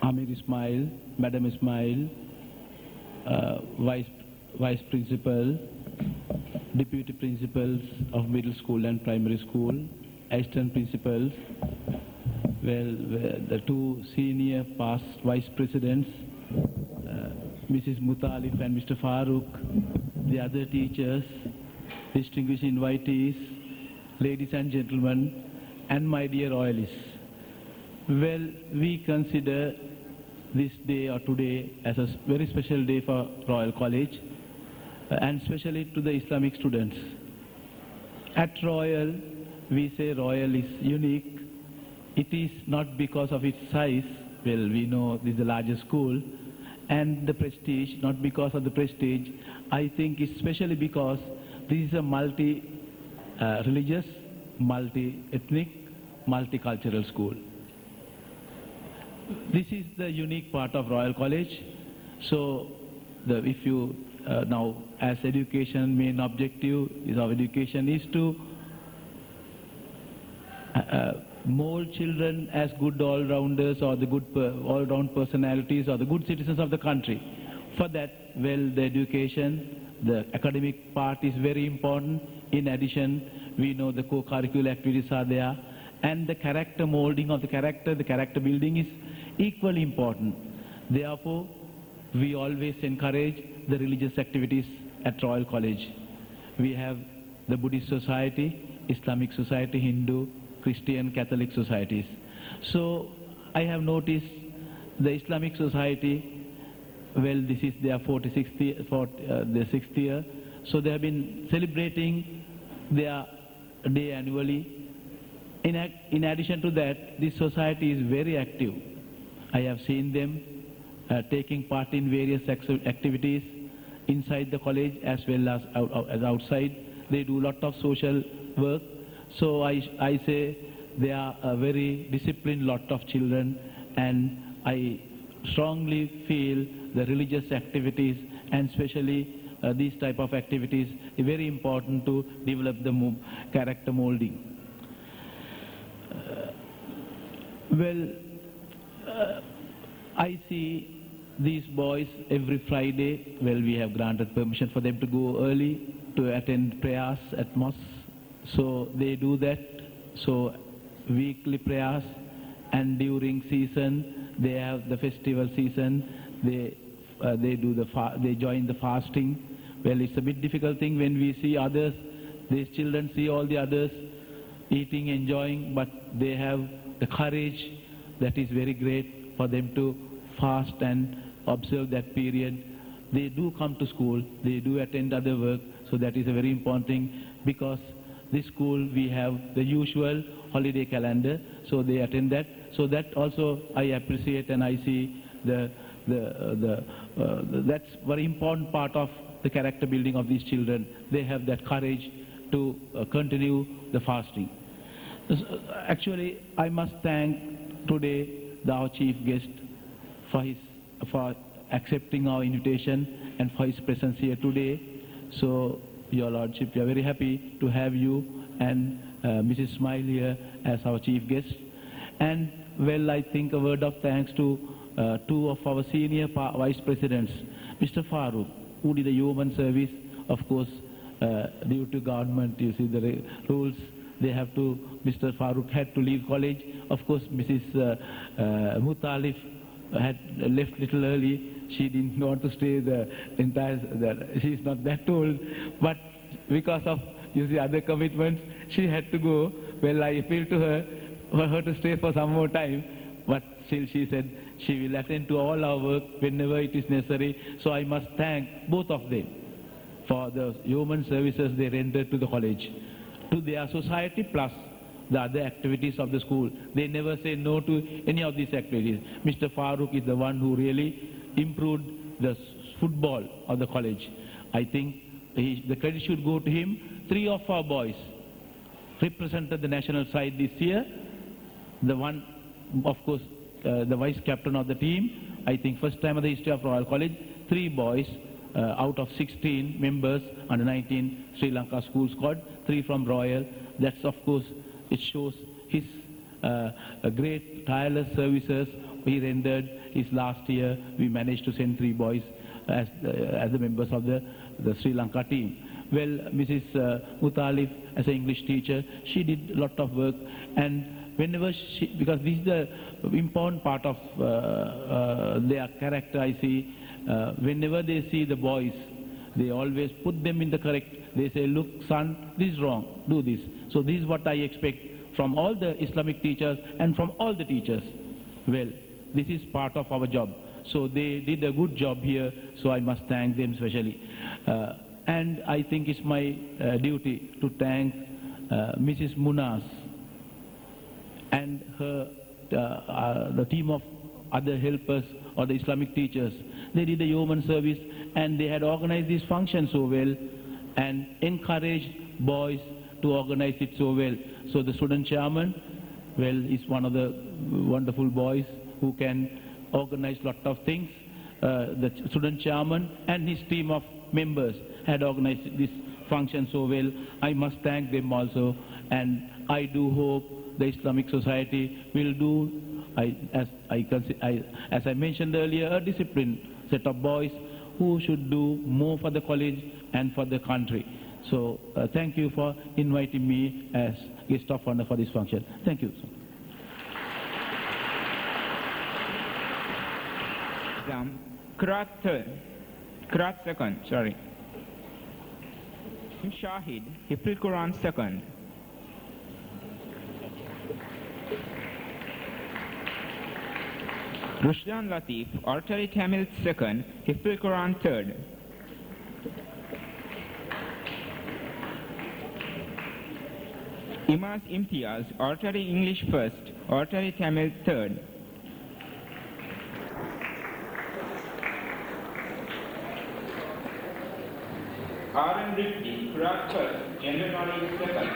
Amir Ismail, Madam Ismail, Vice Principal, Deputy Principals of Middle School and Primary School, Assistant Principals, the two senior past Vice Presidents, Mrs. Mutalif and Mr. Farooq, the other teachers, distinguished invitees, ladies and gentlemen, and my dear Royalists. Well, we consider this day or today as a very special day for Royal College and especially to the Islamic students. At Royal, we say Royal is unique. It is not because of its size, well, we know this is the largest school, and the prestige, not because of the prestige. I think it's especially because this is a multi-religious, multi-ethnic, multicultural school. This is the unique part of Royal College. So, if you now, as education, main objective is of education is to mold children as good all-rounders or the good all-round personalities or the good citizens of the country. For that, well, the education, the academic part is very important. In addition, we know the co-curricular activities are there, and the character molding of the character building is equally important. Therefore, we always encourage the religious activities at Royal College. We have the Buddhist Society, Islamic Society, Hindu, Christian, Catholic societies. So I have noticed the Islamic Society, well, this is their 6th year, so they have been celebrating their day annually. In addition to that, this society is very active. I have seen them taking part in various activities inside the college as well as outside. They do a lot of social work. So I say they are a very disciplined lot of children, and I strongly feel the religious activities and especially these type of activities are very important to develop the character molding. I see these boys every Friday. Well, we have granted permission for them to go early to attend prayers at mosque. So they do that. So weekly prayers, and during season, they have the festival season. They join the fasting. Well, it's a bit difficult thing when we see others. These children see all the others eating, enjoying, but they have the courage that is very great for them to fast and observe that period. They do come to school, they do attend other work, so that is a very important thing, because this school we have the usual holiday calendar, so they attend that. So that also I appreciate, and I see that's very important part of the character building of these children. They have that courage to continue the fasting. Actually, I must thank today our chief guest for accepting our invitation and for his presence here today. So, Your Lordship, we are very happy to have you and Mrs. Ismail here as our chief guest. And well, I think a word of thanks to two of our senior vice presidents, Mr. Farooq, who did the human service, of course, due to government, you see the rules, they have to, Mr. Farooq had to leave college. Of course, Mrs. Mutalif had left little early. She didn't want to stay she's not that old, but because of, you see, other commitments, she had to go. Well, I appealed to her for her to stay for some more time, but still she said she will attend to all our work whenever it is necessary. So I must thank both of them for the human services they rendered to the college, to their society, plus the other activities of the school. They never say no to any of these activities. Mr. Farooq is the one who really improved the football of the college. I think the credit should go to him. 3 of our boys represented the national side this year. The one, of course, the vice captain of the team. I think first time in the history of Royal College, 3 boys out of 16 members under 19 Sri Lanka school squad, 3 from Royal. That's, of course, it shows his great tireless services he rendered his last year. We managed to send 3 boys as the members of the Sri Lanka team. Well, Mrs. Mutalif, as an English teacher, she did a lot of work, and whenever because this is the important part of their character, I see, whenever they see the boys, they always put them in the correct. They say, look, son, this is wrong, do this. So this is what I expect from all the Islamic teachers and from all the teachers. Well, this is part of our job. So they did a good job here, so I must thank them especially. And I think it's my duty to thank Mrs. Munas and her, the team of other helpers or the Islamic teachers. They did a yeoman service, and they had organized this function so well and encouraged boys to organize it so well. So the student chairman, well, is one of the wonderful boys who can organize a lot of things. The student chairman and his team of members had organized this function so well. I must thank them also, and I do hope the Islamic Society will do, as I mentioned earlier, a disciplined set of boys who should do more for the college and for the country. So thank you for inviting me as guest of honor for this function. Thank you. Qiraat second, sorry. Shahid, Hifzul Quran second. Rushdan Latif, Oratory Tamil second, Hifzul Quran third. Imaz Imtiaz, Oratory English first, Oratory Tamil third. R.M. Rifty, Qiraat first, General Knowledge second.